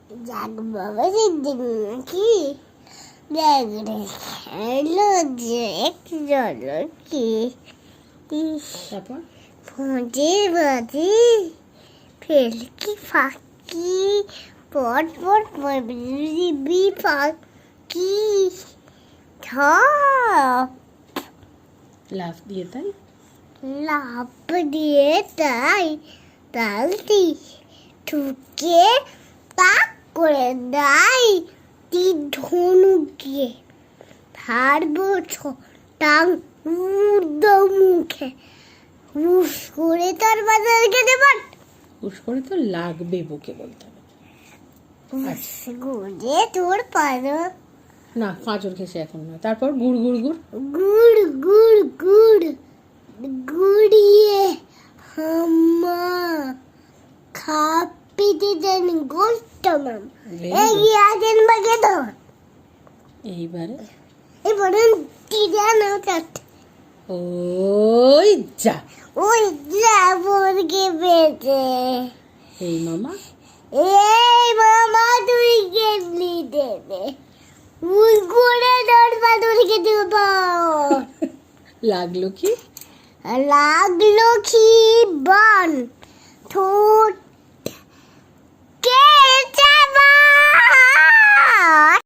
জাগ বাবা কি দেখ রে খেলো যে চলো কি তারপর ফোঁটে বাজে ফেলকি ফাঁকি পট পট বি ফাঁকি ঠপ লাফ দিয়ে তাই লাভ দিয়ে তাই তালতি ঠুকে তাক করে দেয় তীর ধনুকে হারবো টাং উর্দ মুখে হুস করে তার বাজার খেতে পার হুশ করে তো লাগবে বুকে বলতে হবে। হুস করে তোর পারো না পাঁচর ঘেসে এখন নয়। তারপর গুড় গুড় গুড় গুড় গুড় গুড় গুড়িয়ে হাম্মা খাপিতে দেন গোস্টমাম এগিয়ে আছেন বাগে তো এইবারে এবারে টিরা না তাত ওই যা ওই যাবরকে বেঁচে এই মামা এই মামা তুই গেলি দেবে উই করে দরবা তোরকে দেব লাগলো কি লাগলো কি বান ঠোঁট